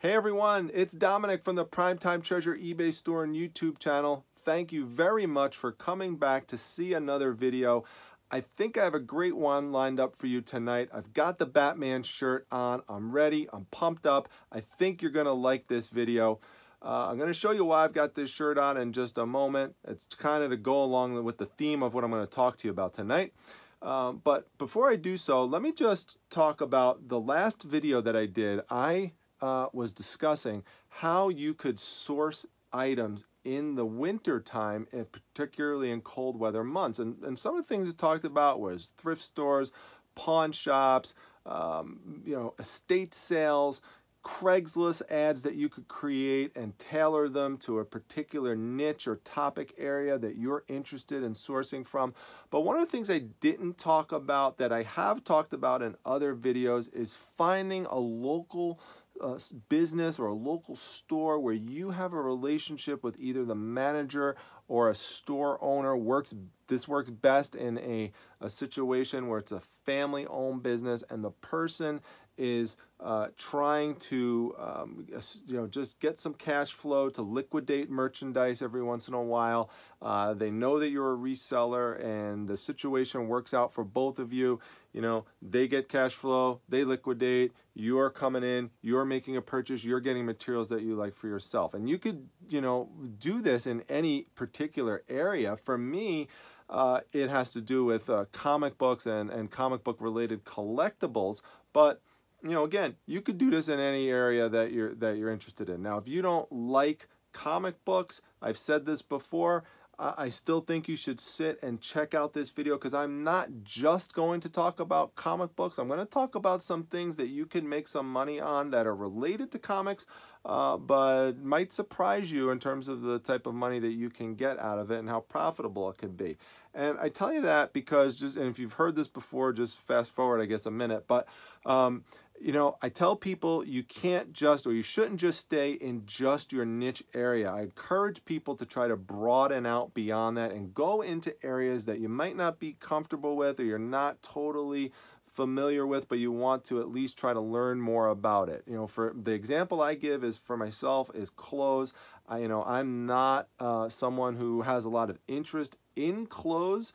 Hey everyone, it's Dominic from the Primetime Treasure eBay store and YouTube channel. Thank you very much for coming back to see another video. I think I have a great one lined up for you tonight. I've got the Batman shirt on. I'm ready. I'm pumped up. I think you're going to like this video. I'm going to show you why I've got this shirt on in just a moment. It's kind of to go along with the theme of what I'm going to talk to you about tonight. But before I do so, let me just talk about the last video that I did. I was discussing how you could source items in the winter time, and particularly in cold weather months. And some of the things it talked about was thrift stores, pawn shops, estate sales, Craigslist ads that you could create and tailor them to a particular niche or topic area that you're interested in sourcing from. But one of the things I didn't talk about that I have talked about in other videos is finding a local business or a local store where you have a relationship with either the manager or a store owner. This works best in a situation where it's a family-owned business and the person is trying to just get some cash flow to liquidate merchandise every once in a while. They know that you're a reseller and the situation works out for both of you. You know, they get cash flow, they liquidate, you're coming in, you're making a purchase, you're getting materials that you like for yourself. And you could, do this in any particular area. For me, it has to do with comic books and comic book related collectibles, but again, you could do this in any area that you're interested in. Now, if you don't like comic books, I've said this before, I still think you should sit and check out this video because I'm not just going to talk about comic books. I'm going to talk about some things that you can make some money on that are related to comics, but might surprise you in terms of the type of money that you can get out of it and how profitable it can be. And I tell you that because and if you've heard this before, just fast forward, I guess, a minute, but I tell people you can't just, or you shouldn't just stay in just your niche area. I encourage people to try to broaden out beyond that and go into areas that you might not be comfortable with or you're not totally familiar with, but you want to at least try to learn more about it. For the example I give is for myself is clothes. I'm not someone who has a lot of interest in clothes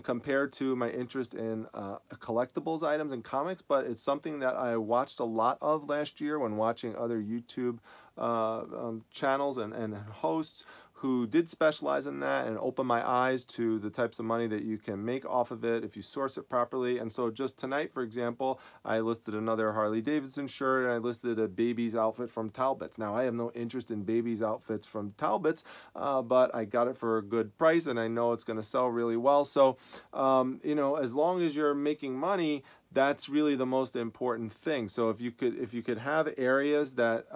compared to my interest in collectibles items and comics, but it's something that I watched a lot of last year when watching other YouTube channels and hosts who did specialize in that and open my eyes to the types of money that you can make off of it if you source it properly. And so just tonight, for example, I listed another Harley Davidson shirt and I listed a baby's outfit from Talbot's. Now, I have no interest in baby's outfits from Talbot's, but I got it for a good price and I know it's going to sell really well. So, as long as you're making money, that's really the most important thing. So if you could have areas that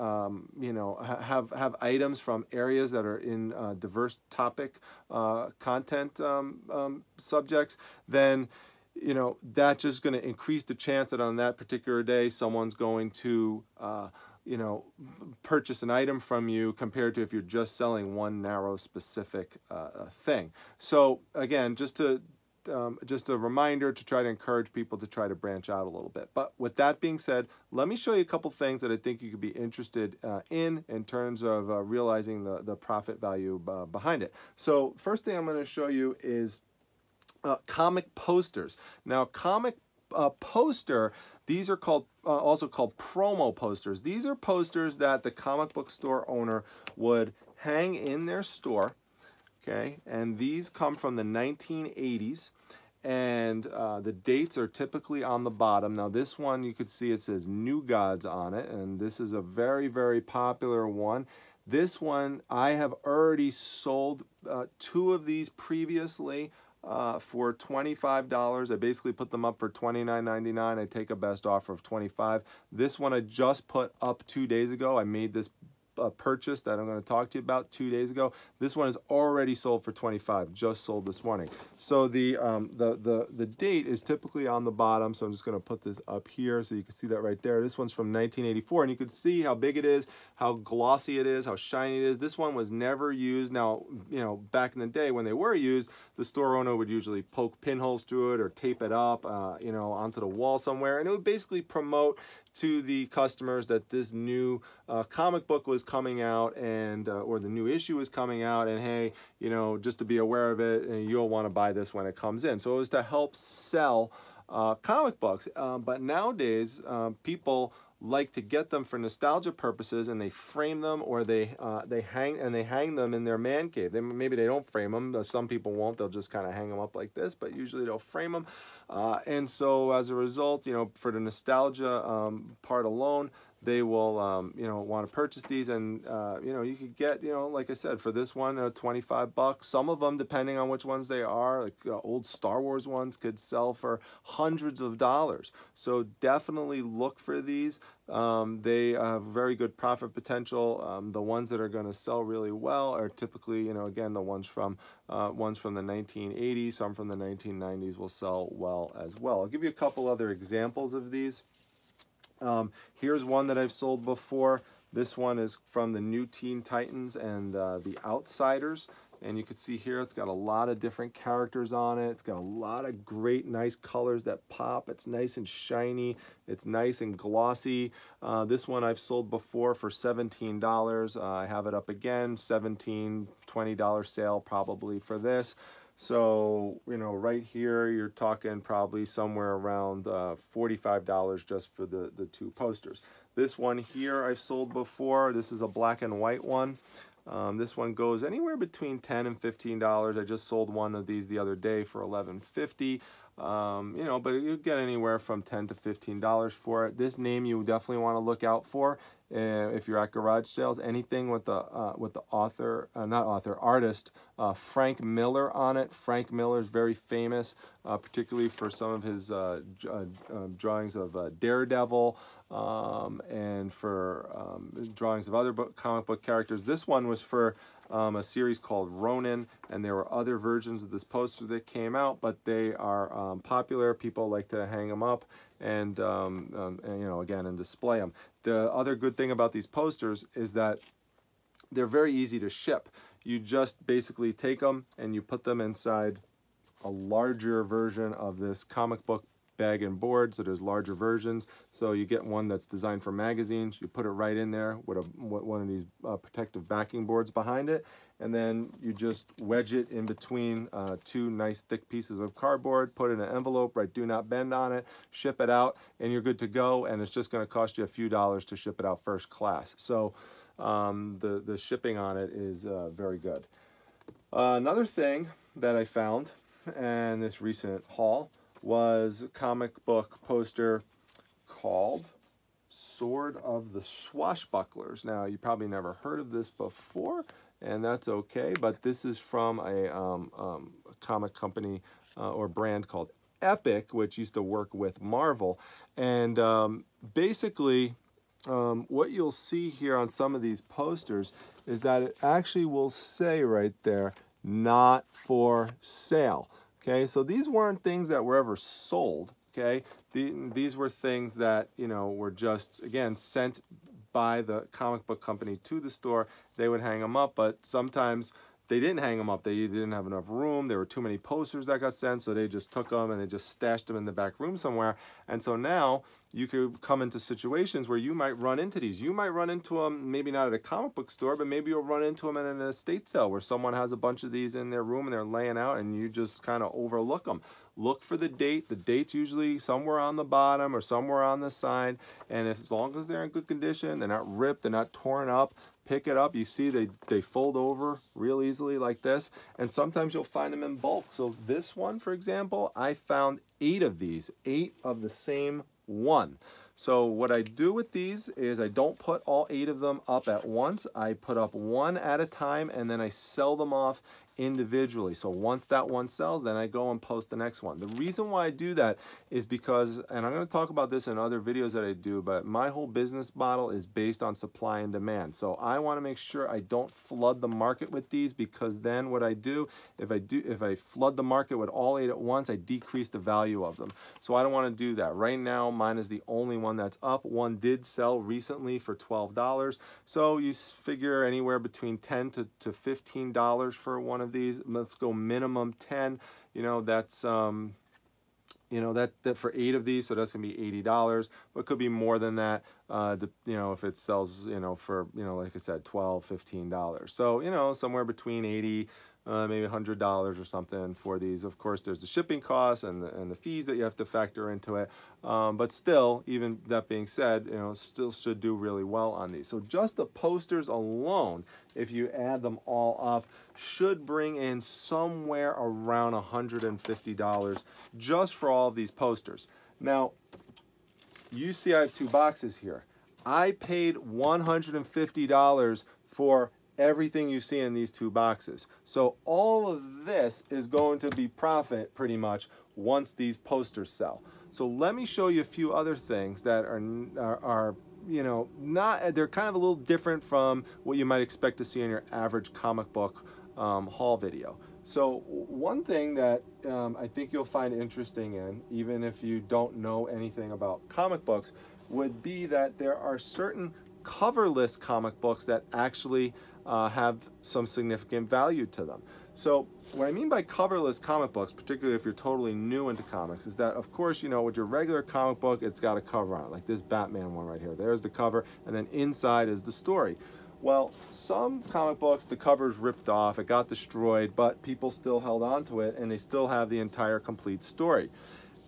have items from areas that are in diverse topic content subjects, then that's just going to increase the chance that on that particular day someone's going to purchase an item from you compared to if you're just selling one narrow specific thing. So again, just a reminder to try to encourage people to try to branch out a little bit. But with that being said, let me show you a couple things that I think you could be interested in terms of realizing the profit value behind it. So first thing I'm going to show you is comic posters. Now, comic poster, these are also called promo posters. These are posters that the comic book store owner would hang in their store. Okay, and these come from the 1980s, and the dates are typically on the bottom. Now this one, you could see it says New Gods on it, and this is a very, very popular one. This one, I have already sold 2 of these previously for $25. I basically put them up for $29.99. I take a best offer of $25. This one I just put up 2 days ago. I made this purchase that I'm going to talk to you about 2 days ago. This one is already sold for $25, just sold this morning. So the date is typically on the bottom, so I'm just going to put this up here so you can see that right there. This one's from 1984, and you can see how big it is, how glossy it is, how shiny it is. This one was never used. Now, back in the day when they were used, the store owner would usually poke pinholes through it or tape it up, onto the wall somewhere, and it would basically promote to the customers that this new comic book was coming out, and or the new issue was coming out, and hey, you know, just to be aware of it, and you'll want to buy this when it comes in. So it was to help sell comic books. But nowadays, people like to get them for nostalgia purposes, and they frame them, or they hang them in their man cave. Maybe they don't frame them. Some people won't. They'll just kind of hang them up like this, but usually they'll frame them. And so as a result, you know, for the nostalgia part alone, they will, you know, want to purchase these, and you know, you could get, you know, like I said, for this one, $25. Some of them, depending on which ones they are, like old Star Wars ones, could sell for hundreds of dollars. So definitely look for these. They have very good profit potential. The ones that are going to sell really well are typically, you know, again, the ones from the 1980s, some from the 1990s will sell well as well. I'll give you a couple other examples of these. Here's one that I've sold before. This one is from the New Teen Titans and the Outsiders. And you can see here it's got a lot of different characters on it. It's got a lot of great, nice colors that pop. It's nice and shiny. It's nice and glossy. This one I've sold before for $17. I have it up again, $17, $20 sale probably for this. So, you know, right here, you're talking probably somewhere around $45 just for the two posters. This one here I've sold before. This is a black and white one. This one goes anywhere between $10 and $15. I just sold one of these the other day for $11.50. You know, but you get anywhere from $10 to $15 for it. This name you definitely want to look out for if you're at garage sales. Anything with the artist Frank Miller on it. Frank Miller is very famous, particularly for some of his drawings of Daredevil and for drawings of other comic book characters. This one was for a series called Ronin, and there were other versions of this poster that came out, but they are popular. People like to hang them up and you know, again, and display them. The other good thing about these posters is that they're very easy to ship. You just basically take them and you put them inside a larger version of this comic book bag and board. So there's larger versions. So you get one that's designed for magazines. You put it right in there with one of these protective backing boards behind it, and then you just wedge it in between two nice thick pieces of cardboard, put it in an envelope, write "Do Not Bend" on it, ship it out, and you're good to go. And it's just going to cost you a few dollars to ship it out first class. So the shipping on it is very good. Another thing that I found in this recent haul was a comic book poster called Sword of the Swashbucklers. Now, you probably never heard of this before, and that's okay, but this is from a comic company or brand called Epic, which used to work with Marvel. And basically, what you'll see here on some of these posters is that it actually will say right there, "Not for sale." Okay, so these weren't things that were ever sold. Okay, these were things that, you know, were just, again, sent by the comic book company to the store. They would hang them up, but sometimes they didn't hang them up. They either didn't have enough room, there were too many posters that got sent, so they just took them and they just stashed them in the back room somewhere. And so now you could come into situations where you might run into these. You might run into them, maybe not at a comic book store, but maybe you'll run into them in an estate sale where someone has a bunch of these in their room and they're laying out, and you just kind of overlook them. Look for the date. The date's usually somewhere on the bottom or somewhere on the side, and as long as they're in good condition, they're not ripped, they're not torn up, pick it up. You see they fold over real easily like this, and sometimes you'll find them in bulk. So this one, for example, I found 8 of these, 8 of the same one. So what I do with these is I don't put all 8 of them up at once. I put up one at a time, and then I sell them off individually. So once that one sells, then I go and post the next one. The reason why I do that is because, and I'm going to talk about this in other videos that I do, but my whole business model is based on supply and demand. So I want to make sure I don't flood the market with these, because then what I do, if I flood the market with all 8 at once, I decrease the value of them. So I don't want to do that. Right now, mine is the only one that's up. One did sell recently for $12. So you figure anywhere between $10 to $15 for one of these. Let's go minimum 10. You know, that's You know, that for 8 of these, so that's gonna be $80, but it could be more than that, you know, if it sells, you know, for, you know, like I said, $12, $15. So, you know, somewhere between 80, maybe $100 or something for these. Of course, there's the shipping costs and the fees that you have to factor into it. But still, even that being said, you know, still should do really well on these. So just the posters alone, if you add them all up, should bring in somewhere around $150 just for all of these posters. Now, you see I have 2 boxes here. I paid $150 for everything you see in these 2 boxes. So all of this is going to be profit pretty much once these posters sell. So let me show you a few other things that are you know, they're kind of a little different from what you might expect to see in your average comic book haul video. So one thing that I think you'll find interesting in, even if you don't know anything about comic books, would be that there are certain coverless comic books that actually have some significant value to them. So what I mean by coverless comic books, particularly if you're totally new into comics, is that, of course, you know, with your regular comic book, it's got a cover on it, like this Batman one right here. There's the cover, and then inside is the story. Well, some comic books, the cover's ripped off, it got destroyed, but people still held on to it, and they still have the entire complete story.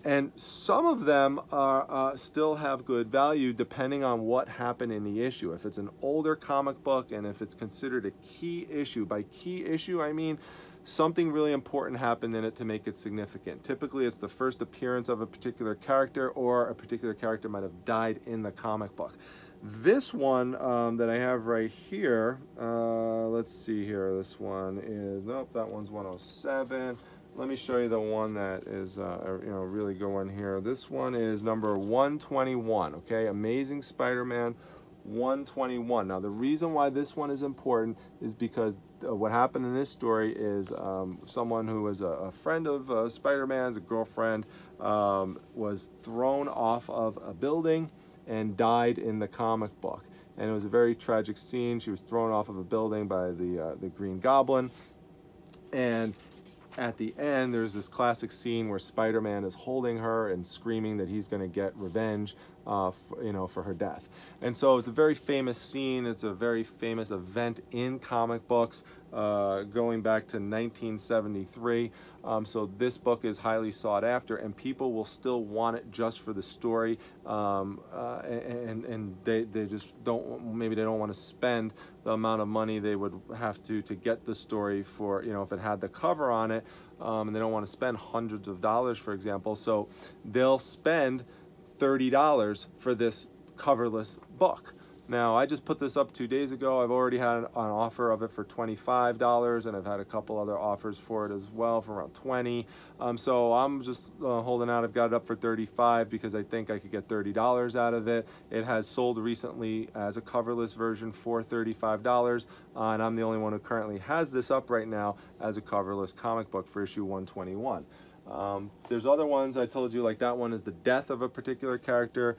And some of them are, still have good value depending on what happened in the issue. If it's an older comic book and if it's considered a key issue, by key issue I mean something really important happened in it to make it significant. Typically it's the first appearance of a particular character, or a particular character might have died in the comic book. This one that I have right here, let's see here, this one is, nope, that one's 107. Let me show you the one that is, you know, really good one here. This one is number 121, okay? Amazing Spider-Man 121. Now, the reason why this one is important is because what happened in this story is someone who was a friend of Spider-Man's, a girlfriend, was thrown off of a building and died in the comic book. And it was a very tragic scene. She was thrown off of a building by the Green Goblin. And at the end, there's this classic scene where Spider-Man is holding her and screaming that he's going to get revenge, you know, for her death. And so it's a very famous scene. It's a very famous event in comic books, going back to 1973. So this book is highly sought after, and people will still want it just for the story, and they just don't, maybe they don't want to spend the amount of money they would have to get the story for, you know, if it had the cover on it, and they don't want to spend hundreds of dollars, for example. So they'll spend $30 for this coverless book. Now, I just put this up 2 days ago. I've already had an offer of it for $25, and I've had a couple other offers for it as well for around $20. So I'm just holding out. I've got it up for $35 because I think I could get $30 out of it. It has sold recently as a coverless version for $35, and I'm the only one who currently has this up right now as a coverless comic book for issue 121. There's other ones I told you, like that one is the death of a particular character.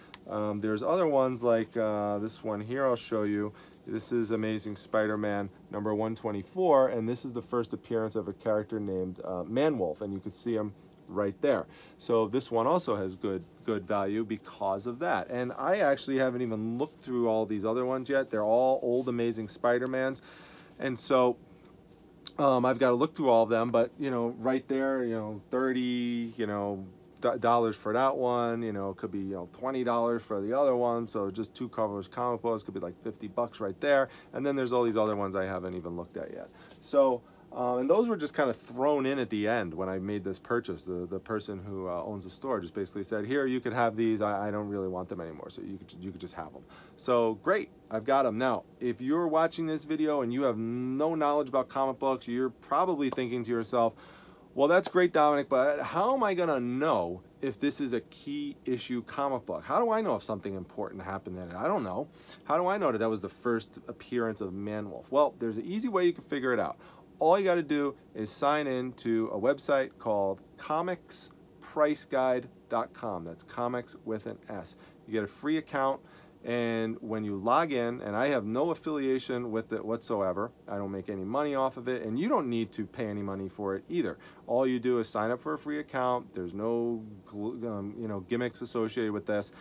There's other ones like this one here I'll show you. This is Amazing Spider-Man number 124, and this is the first appearance of a character named Man-Wolf, and you can see him right there. So this one also has good value because of that. And I actually haven't even looked through all these other ones yet. They're all old Amazing Spider-Mans, and so I've got to look through all of them, but, you know, right there, you know, $30, you know, dollars for that one, you know, it could be, you know, $20 for the other one. So just 2 coverless comic books could be like $50 right there. And then there's all these other ones I haven't even looked at yet. So, and those were just kind of thrown in at the end when I made this purchase. The person who owns the store just basically said, here, you could have these. I don't really want them anymore, so you could just have them. So great, I've got them. Now, if you're watching this video and you have no knowledge about comic books, you're probably thinking to yourself, well, that's great, Dominic, but how am I going to know if this is a key issue comic book? How do I know if something important happened in it? I don't know. How do I know that that was the first appearance of Man-Wolf? Well, there's an easy way you can figure it out. All you got to do is sign in to a website called comicspriceguide.com. That's comics with an S. You get a free account, And when you log in, and I have no affiliation with it whatsoever, I don't make any money off of it, and you don't need to pay any money for it either. All you do is sign up for a free account. There's no gimmicks associated with this.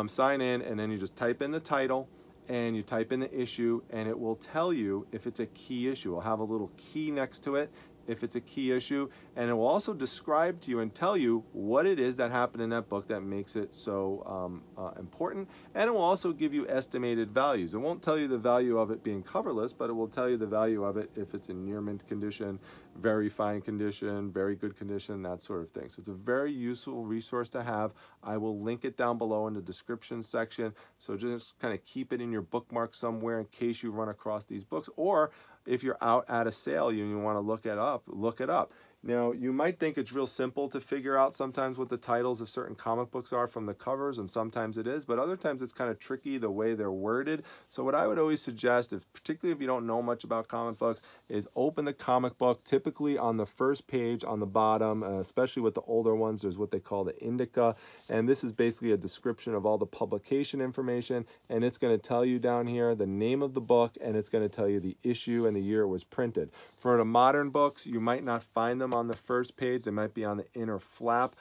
Sign in, and then you just type in the title, and you type in the issue, and it will tell you if it's a key issue. It'll have a little key next to it if it's a key issue, and it will also describe to you and tell you what it is that happened in that book that makes it so important, and it will also give you estimated values. It won't tell you the value of it being coverless, but it will tell you the value of it if it's in near mint condition, very fine condition, very good condition, that sort of thing. So it's a very useful resource to have. I will link it down below in the description section, so just kind of keep it in your bookmark somewhere in case you run across these books, or if you're out at a sale and you want to look it up. Now, you might think it's real simple to figure out sometimes what the titles of certain comic books are from the covers, and sometimes it is, but other times it's kind of tricky the way they're worded. So what I would always suggest, particularly if you don't know much about comic books, is open the comic book. Typically on the first page on the bottom, especially with the older ones, there's what they call the indica, and this is basically a description of all the publication information, and it's going to tell you down here the name of the book, and it's going to tell you the issue and the year it was printed. For the modern books, you might not find them on the first page. They might be on the inner flap,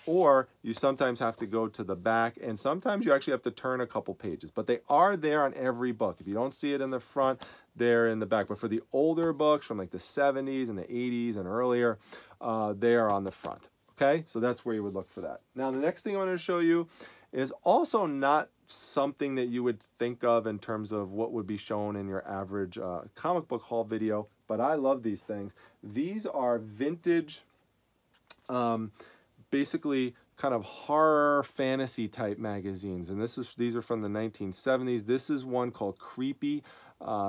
or you sometimes have to go to the back, and sometimes you actually have to turn a couple pages, but they are there on every book. If you don't see it in the front, they're in the back. But for the older books from like the 70s and the 80s and earlier, they are on the front. Okay, so that's where you would look for that. Now, the next thing I want to show you is also not something that you would think of in terms of what would be shown in your average comic book haul video, but I love these things. These are vintage, basically kind of horror fantasy type magazines, and these are from the 1970s. This is one called Creepy.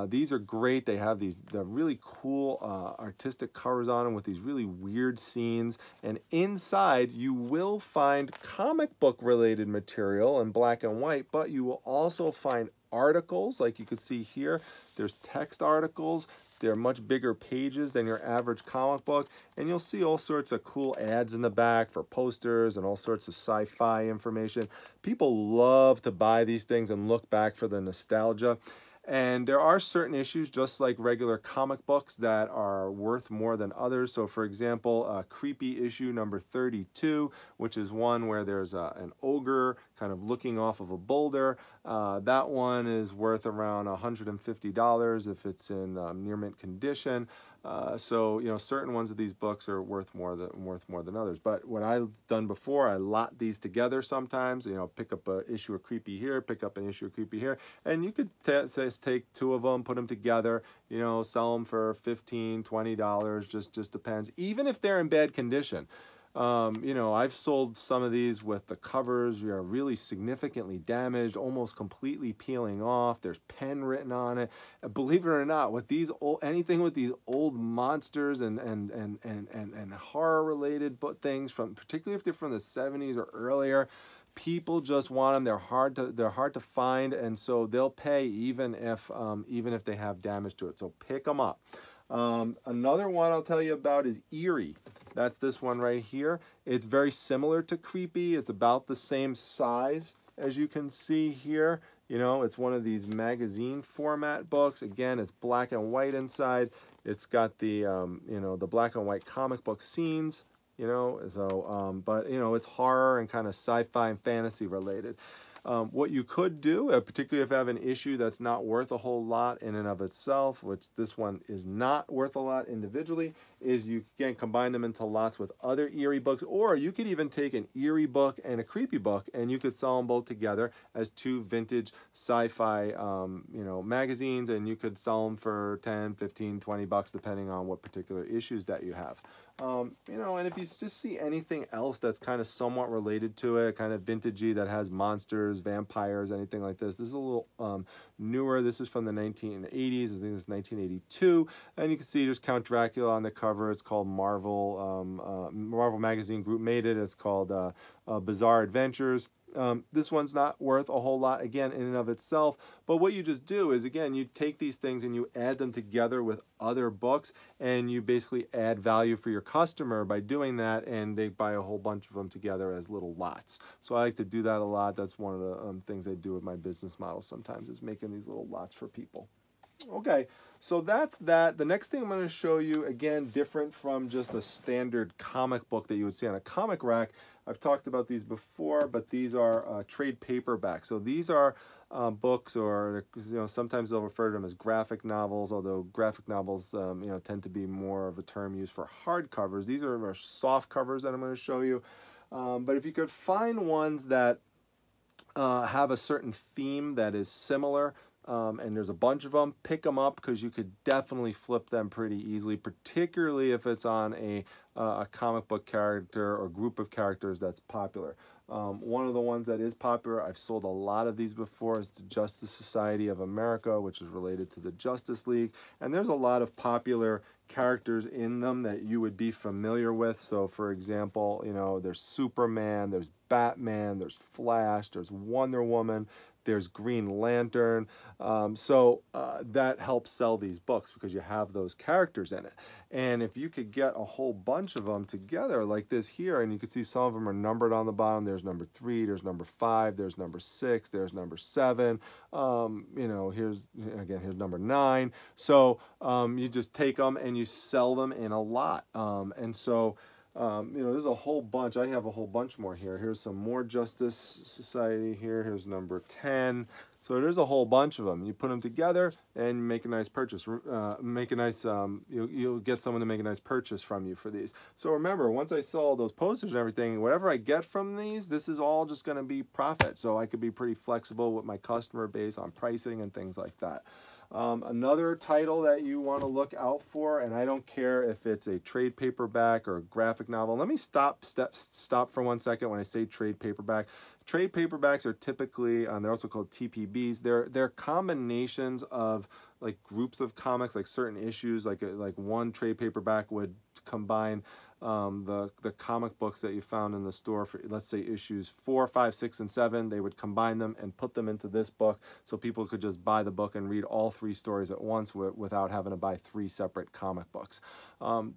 These are great. They have the really cool artistic covers on them with these really weird scenes, and inside you will find comic book related material in black and white, but you will also find articles like you can see here. There's text articles. They're much bigger pages than your average comic book, and you'll see all sorts of cool ads in the back for posters and all sorts of sci-fi information. People love to buy these things and look back for the nostalgia. And there are certain issues, just like regular comic books, that are worth more than others. So, for example, Creepy issue number 32, which is one where there's an ogre kind of looking off of a boulder. That one is worth around $150 if it's in near mint condition. So, you know, certain ones of these books are worth more than others. But what I've done before, I lot these together sometimes. You know, pick up an issue of Creepy here, pick up an issue of Creepy here, and you could take two of them, put them together. You know, sell them for $15, $20. Just depends. Even if they're in bad condition. You know, I've sold some of these with the covers, you know, really significantly damaged, almost completely peeling off. There's pen written on it. Believe it or not, with these anything with these old monsters and horror related things, particularly if they're from the 70s or earlier, people just want them. They're hard to find, and so they'll pay even if they have damage to it. So pick them up. Another one I'll tell you about is Eerie. That's this one right here. It's very similar to Creepy. It's about the same size as you can see here. You know, it's one of these magazine format books. Again, it's black and white inside. It's got the, you know, the black and white comic book scenes, you know, so, but, you know, it's horror and kind of sci-fi and fantasy related. What you could do, particularly if you have an issue that's not worth a whole lot in and of itself, which this one is not worth a lot individually, is you can combine them into lots with other Eerie books, or you could even take an Eerie book and a Creepy book, and you could sell them both together as two vintage sci-fi, you know, magazines, and you could sell them for 10, 15, 20 bucks, depending on what particular issues that you have. You know, and if you just see anything else that's kind of somewhat related to it, kind of vintagey, that has monsters, vampires, anything like this. This is a little newer. This is from the 1980s. I think it's 1982. And you can see there's Count Dracula on the cover. It's called Marvel. Marvel Magazine Group made it. It's called Bizarre Adventures. This one's not worth a whole lot, again, in and of itself, but what you just do is, again, you take these things and you add them together with other books, and you basically add value for your customer by doing that, and they buy a whole bunch of them together as little lots. So I like to do that a lot. That's one of the things I do with my business model sometimes, is making these little lots for people. Okay, so that's that. The next thing I'm going to show you, again, different from just a standard comic book that you would see on a comic rack. I've talked about these before, but these are trade paperbacks. So these are books, or sometimes they'll refer to them as graphic novels, although graphic novels tend to be more of a term used for hardcovers. These are soft covers that I'm going to show you. But if you could find ones that have a certain theme that is similar, and there's a bunch of them, pick them up, because you could definitely flip them pretty easily, particularly if it's on a comic book character or group of characters that's popular. One of the ones that is popular, I've sold a lot of these before, is the Justice Society of America, which is related to the Justice League. And there's a lot of popular characters in them that you would be familiar with. So, for example, there's Superman, there's Batman, there's Flash, there's Wonder Woman, there's Green Lantern. That helps sell these books, because you have those characters in it. And if you could get a whole bunch of them together like this here, and you can see some of them are numbered on the bottom. There's number 3, there's number 5, there's number 6, there's number 7. Here's number 9. So you just take them and you sell them in a lot. There's a whole bunch. I have a whole bunch more here. Here's some more Justice Society here. Here's number 10. So there's a whole bunch of them. You put them together and make a nice purchase. You'll get someone to make a nice purchase from you for these. So remember, once I sell all those posters and everything, whatever I get from these, this is all just going to be profit. So I could be pretty flexible with my customer base on pricing and things like that. Another title that you want to look out for, and I don't care if it's a trade paperback or a graphic novel. Let me stop for 1 second when I say trade paperback. Trade paperbacks are typically, they're also called TPBs. They're combinations of like groups of comics, like certain issues. Like one trade paperback would combine the comic books that you found in the store for, let's say, issues 4, 5, 6, and 7. They would combine them and put them into this book, so people could just buy the book and read all 3 stories at once without having to buy 3 separate comic books.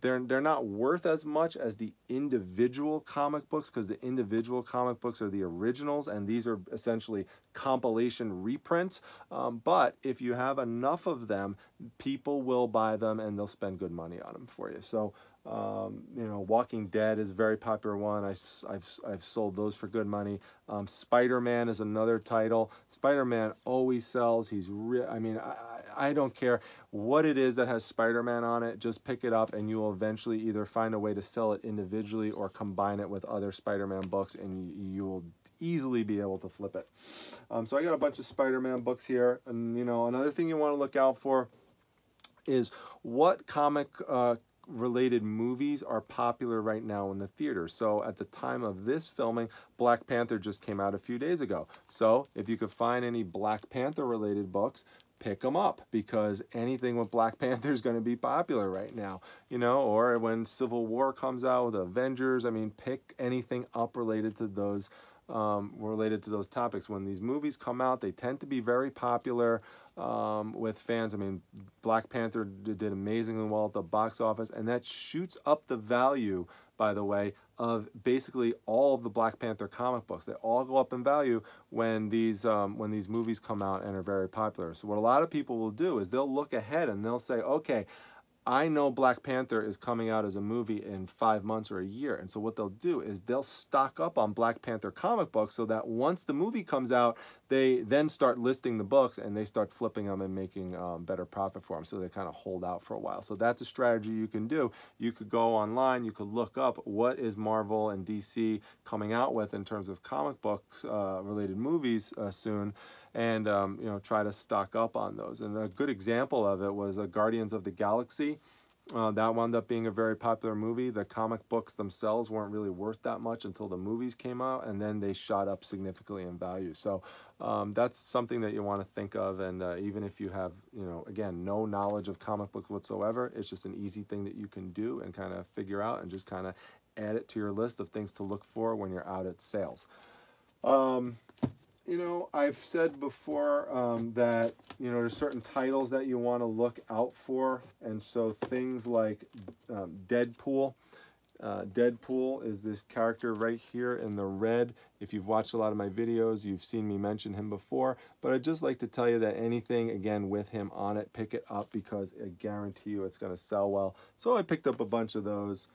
They're not worth as much as the individual comic books, because the individual comic books are the originals, and these are essentially compilation reprints. But if you have enough of them, people will buy them and they'll spend good money on them for you. So Walking Dead is a very popular one. I've sold those for good money. Spider-Man is another title. Spider-Man always sells. I don't care what it is that has Spider-Man on it. Just pick it up and you will eventually either find a way to sell it individually or combine it with other Spider-Man books, and you will easily be able to flip it. So I got a bunch of Spider-Man books here. And another thing you want to look out for is what comic related movies are popular right now in the theaters. So at the time of this filming, Black Panther just came out a few days ago. So if you could find any Black Panther related books, pick them up, because anything with Black Panther is going to be popular right now, or when Civil War comes out with Avengers. Pick anything up related to those topics. When these movies come out, they tend to be very popular with fans. Black Panther did amazingly well at the box office, and that shoots up the value, by the way, of basically all of the Black Panther comic books. They all go up in value when these movies come out and are very popular. So what a lot of people will do is they'll look ahead and they'll say, okay, I know Black Panther is coming out as a movie in 5 months or a year. And so what they'll do is they'll stock up on Black Panther comic books, so that once the movie comes out, they then start listing the books and they start flipping them and making better profit for them. So they kind of hold out for a while. So that's a strategy you can do. You could go online, you could look up what is Marvel and DC coming out with in terms of comic books related movies soon, and try to stock up on those. And a good example of it was Guardians of the Galaxy. That wound up being a very popular movie. The comic books themselves weren't really worth that much until the movies came out, and then they shot up significantly in value. So that's something that you want to think of. And even if you have, again, no knowledge of comic books whatsoever, it's just an easy thing that you can do and kind of figure out, and just kind of add it to your list of things to look for when you're out at sales. You know, I've said before that, you know, there's certain titles that you want to look out for. And so things like Deadpool. Deadpool is this character right here in the red. If you've watched a lot of my videos, you've seen me mention him before. But I'd just like to tell you that anything, again, with him on it, pick it up because I guarantee you it's going to sell well. So I picked up a bunch of those.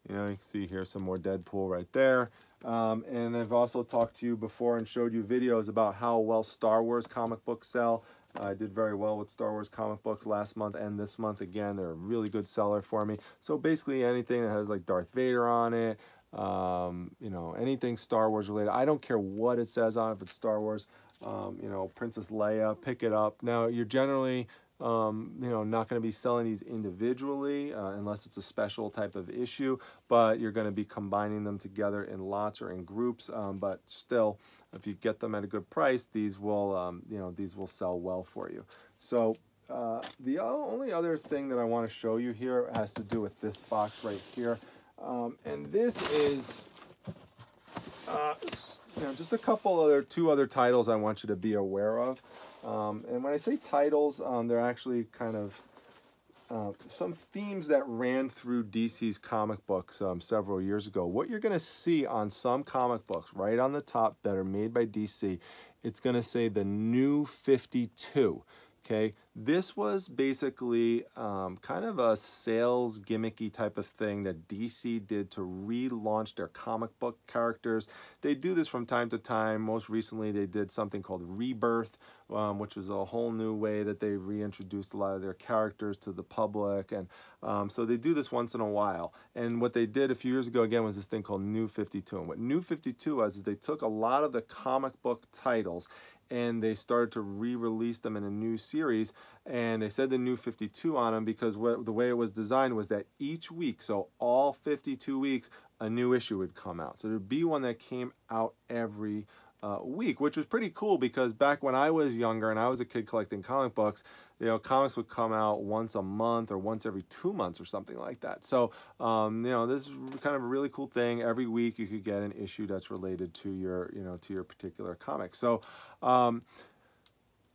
You know, you can see here some more Deadpool right there. And I've also talked to you before and showed you videos about how well Star Wars comic books sell. I did very well with Star Wars comic books last month and this month. Again, they're a really good seller for me. So basically anything that has like Darth Vader on it, you know, anything Star Wars related. I don't care what it says on it, if it's Star Wars, you know, Princess Leia, pick it up. Now, you're generally you know, not going to be selling these individually unless it's a special type of issue, but you're going to be combining them together in lots or in groups. But still, if you get them at a good price, these will, you know, these will sell well for you. So the only other thing that I want to show you here has to do with this box right here, and this is. You know, just a couple other, two other titles I want you to be aware of. And when I say titles, they're actually kind of some themes that ran through DC's comic books several years ago. What you're going to see on some comic books right on the top that are made by DC, it's going to say the New 52. Okay, this was basically kind of a sales gimmicky type of thing that DC did to relaunch their comic book characters. They do this from time to time. Most recently, they did something called Rebirth, which was a whole new way that they reintroduced a lot of their characters to the public. And so they do this once in a while. And what they did a few years ago, again, was this thing called New 52. And what New 52 was is they took a lot of the comic book titles and they started to re-release them in a new series, and they said the New 52 on them because the way it was designed was that each week, so all 52 weeks, a new issue would come out. So there'd be one that came out every week, which was pretty cool because back when I was younger and I was a kid collecting comic books, you know, comics would come out once a month or once every 2 months or something like that. So, you know, this is kind of a really cool thing. Every week you could get an issue that's related to your, you know, to your particular comic. So,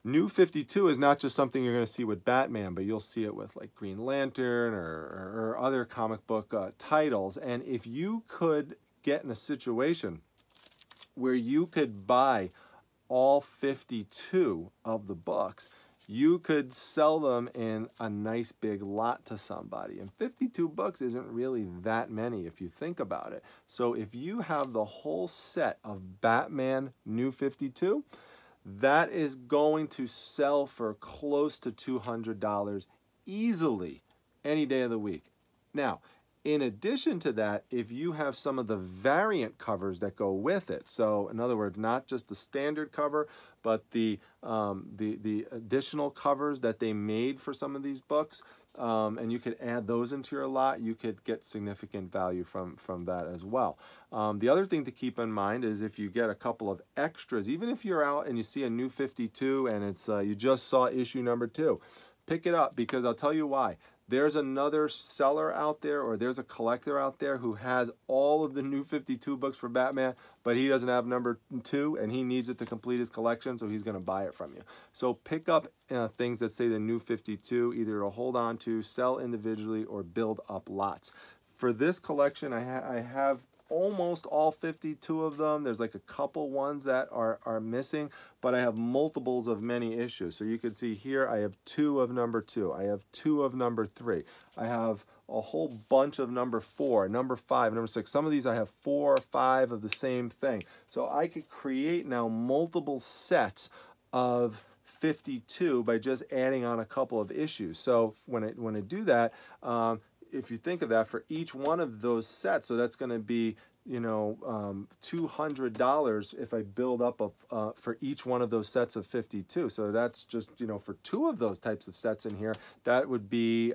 New 52 is not just something you're going to see with Batman, but you'll see it with like Green Lantern or other comic book titles. And if you could get in a situation where you could buy all 52 of the books, you could sell them in a nice big lot to somebody. And 52 books isn't really that many if you think about it. So if you have the whole set of Batman New 52, that is going to sell for close to $200 easily any day of the week. Now, in addition to that, if you have some of the variant covers that go with it, so in other words, not just the standard cover, but the additional covers that they made for some of these books, and you could add those into your lot, you could get significant value from that as well. The other thing to keep in mind is if you get a couple of extras, even if you're out and you see a New 52 and it's you just saw issue number 2, pick it up because I'll tell you why. There's another seller out there or there's a collector out there who has all of the New 52 books for Batman, but he doesn't have number 2 and he needs it to complete his collection, so he's going to buy it from you. So pick up things that say the New 52, either to hold on to, sell individually, or build up lots. For this collection, I have almost all 52 of them. There's like a couple ones that are missing, but I have multiples of many issues. So you can see here I have 2 of number 2. I have 2 of number 3. I have a whole bunch of number 4, number 5, number 6. Some of these I have 4 or 5 of the same thing. So I could create now multiple sets of 52 by just adding on a couple of issues. So when I do that, if you think of that, for each one of those sets, so that's going to be, you know, $200 if I build up for each one of those sets of 52. So that's just, you know, for 2 of those types of sets in here, that would be, you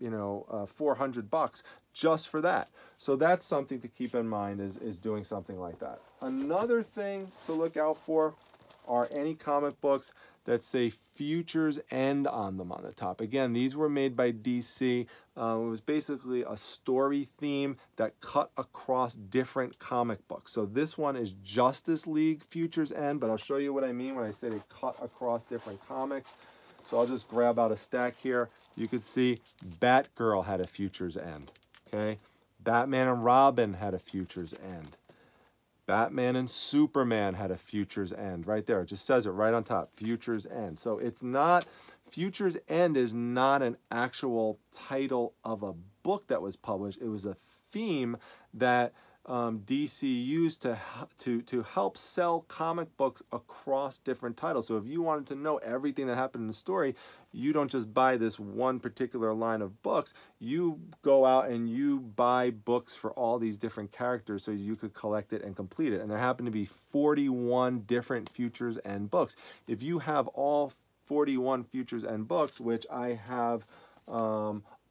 know, $400 just for that. So that's something to keep in mind is doing something like that. Another thing to look out for are any comic books that say Futures End on them on the top. Again, these were made by DC. It was basically a story theme that cut across different comic books. So this one is Justice League Futures End, but I'll show you what I mean when I say they cut across different comics. So I'll just grab out a stack here. You could see Batgirl had a Futures End, okay? Batman and Robin had a Futures End. Batman and Superman had a Futures End right there. It just says it right on top, Futures End. So it's not, Futures End is not an actual title of a book that was published. It was a theme that DC used to help sell comic books across different titles. So if you wanted to know everything that happened in the story, you don't just buy this one particular line of books. You go out and you buy books for all these different characters so you could collect it and complete it. And there happen to be 41 different Futures End books. If you have all 41 Futures End books, which I have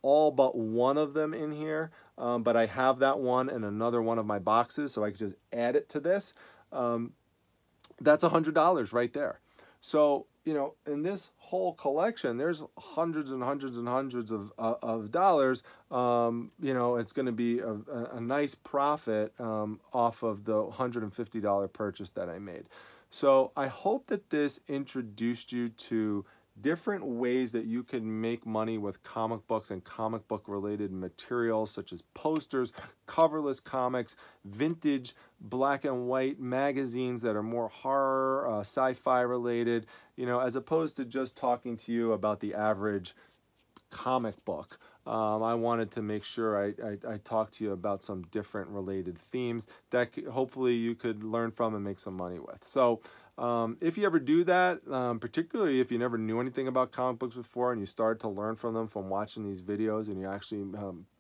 all but one of them in here, but I have that one in another one of my boxes, so I could just add it to this. That's $100 right there. So, you know, in this whole collection, there's hundreds and hundreds and hundreds of dollars. You know, it's going to be a nice profit off of the $150 purchase that I made. So I hope that this introduced you to different ways that you can make money with comic books and comic book related materials such as posters, coverless comics, vintage black and white magazines that are more horror, sci-fi related, you know, as opposed to just talking to you about the average comic book. I wanted to make sure I talked to you about some different related themes that hopefully you could learn from and make some money with. So if you ever do that, particularly if you never knew anything about comic books before and you started to learn from them from watching these videos and you actually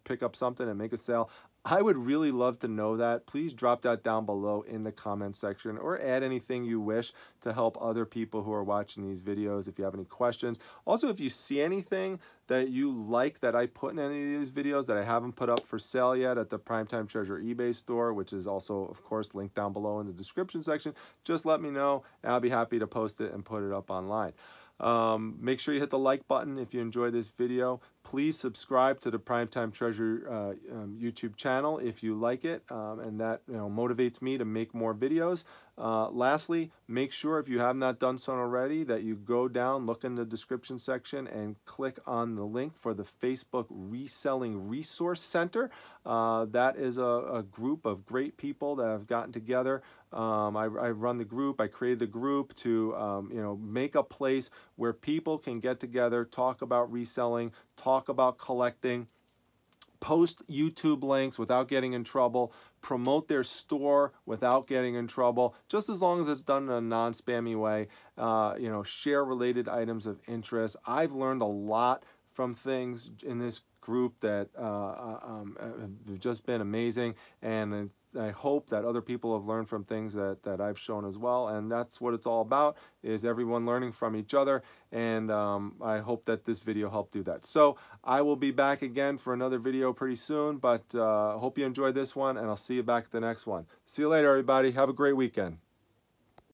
pick up something and make a sale, I would really love to know that. Please drop that down below in the comment section or add anything you wish to help other people who are watching these videos if you have any questions. Also, if you see anything that you like that I put in any of these videos that I haven't put up for sale yet at the Primetime Treasure eBay store, which is also, of course, linked down below in the description section, just let me know and I'll be happy to post it and put it up online. Make sure you hit the like button if you enjoyed this video. Please subscribe to the Primetime Treasure YouTube channel if you like it, and that motivates me to make more videos. Lastly, make sure if you have not done so already that you go down, look in the description section, and click on the link for the Facebook Reselling Resource Center. That is a group of great people that have gotten together. I run the group. I created a group to make a place where people can get together, talk about reselling, talk about collecting, post YouTube links without getting in trouble, promote their store without getting in trouble, just as long as it's done in a non-spammy way, share related items of interest. I've learned a lot from things in this group that have just been amazing, and I hope that other people have learned from things that I've shown as well, and that's what it's all about, is everyone learning from each other, and I hope that this video helped do that. So I will be back again for another video pretty soon, but hope you enjoyed this one, and I'll see you back at the next one. See you later, everybody. Have a great weekend.